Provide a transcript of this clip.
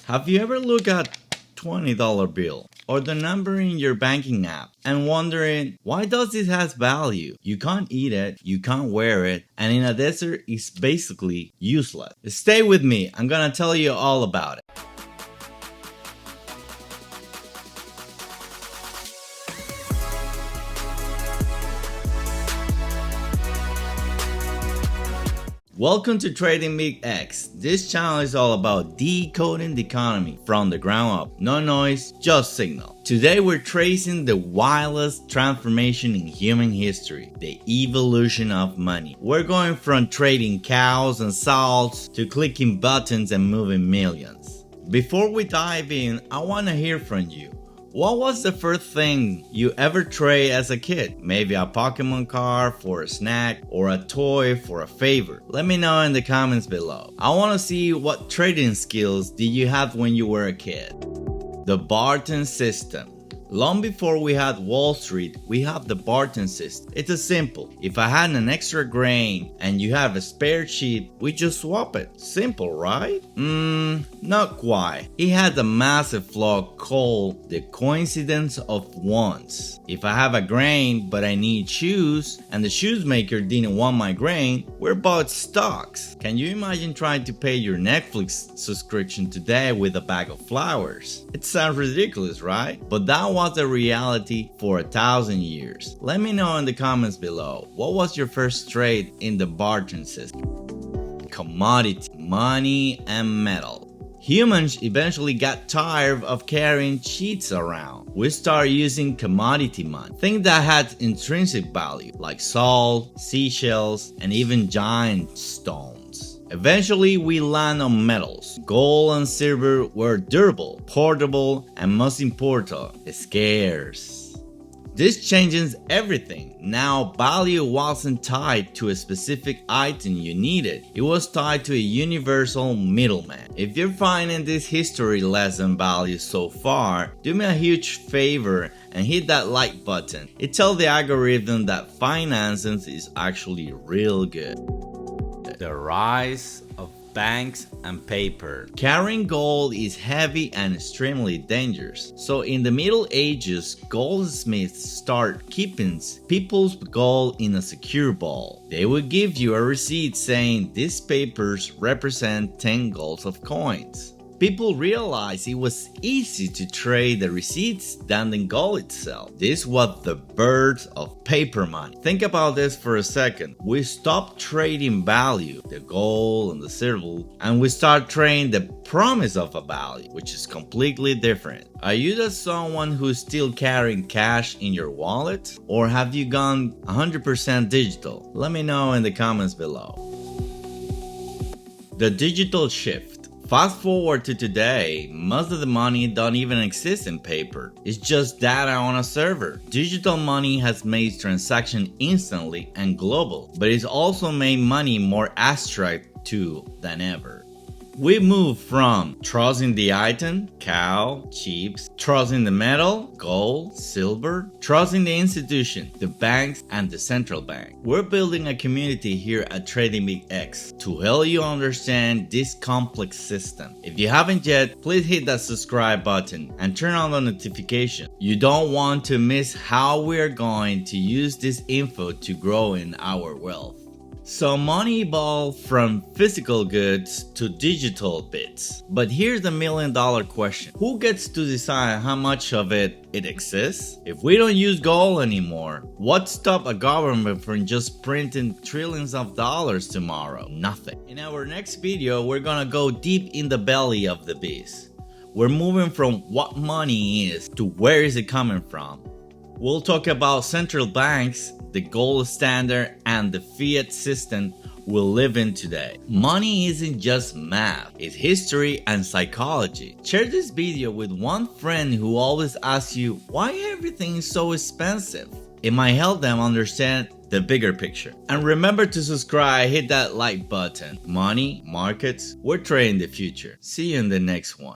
Have you ever looked at $20 bill or the number in your banking app and wondering, why does it has value? You can't eat it, you can't wear it, and in a desert it's basically useless. Stay with me, I'm gonna tell you all about it. Welcome to TradingBits X. This channel is all about decoding the economy from the ground up. No noise, just signal. Today we're tracing the wildest transformation in human history, the evolution of money. We're going from trading cows and salts to clicking buttons and moving millions. Before we dive in, I want to hear from you. What was the first thing you ever traded as a kid? Maybe a Pokemon card for a snack or a toy for a favor. Let me know in the comments below. I want to see what trading skills did you have when you were a kid. The Barter System. Long before we had Wall Street, we have the Barter System. It's a simple. If I had an extra grain and you have a spare sheep, we just swap it. Simple, right? Not quite. It has a massive flaw called the coincidence of wants. If I have a grain but I need shoes and the shoes maker didn't want my grain, we're both stocks. Can you imagine trying to pay your Netflix subscription today with a bag of flowers? It sounds ridiculous, right? But that was the reality for 1,000 years. Let me know in the comments below, what was your first trade in the barter system? Commodity, money and metal. Humans eventually got tired of carrying cheats around. We started using commodity money, things that had intrinsic value like salt, seashells, and even giant stones. Eventually, we land on metals. Gold and silver were durable, portable, and most important, scarce. This changes everything. Now, value wasn't tied to a specific item you needed. It was tied to a universal middleman. If you're finding this history lesson value so far, do me a huge favor and hit that like button. It tells the algorithm that finances is actually real good. The rise of banks and paper. Carrying gold is heavy and extremely dangerous. So in the Middle Ages, goldsmiths start keeping people's gold in a secure ball. They would give you a receipt saying these papers represent 10 golds of coins. People realized it was easy to trade the receipts than the gold itself. This was the birth of paper money. Think about this for a second. We stopped trading value, the gold and the silver, and we start trading the promise of a value, which is completely different. Are you the someone who's still carrying cash in your wallet? Or have you gone 100% digital? Let me know in the comments below. The digital shift. Fast forward to today, most of the money don't even exist in paper. It's just data on a server. Digital money has made transactions instantly and global, but it's also made money more abstract too than ever. We moved from trusting the item, cow, chips, trusting the metal, gold, silver, trusting the institution, the banks, and the central bank. We're building a community here at TradingBits X to help you understand this complex system. If you haven't yet, please hit that subscribe button and turn on the notification. You don't want to miss how we're going to use this info to grow in our wealth. So money evolved from physical goods to digital bits. But here's the $1,000,000 question. Who gets to decide how much of it exists? If we don't use gold anymore, what stops a government from just printing trillions of dollars tomorrow? Nothing. In our next video, we're gonna go deep in the belly of the beast. We're moving from what money is to where is it coming from. We'll talk about central banks, the gold standard, and the fiat system we live in today. Money isn't just math, it's history and psychology. Share this video with one friend who always asks you why everything is so expensive. It might help them understand the bigger picture. And remember to subscribe, hit that like button. Money, markets, we're trading the future. See you in the next one.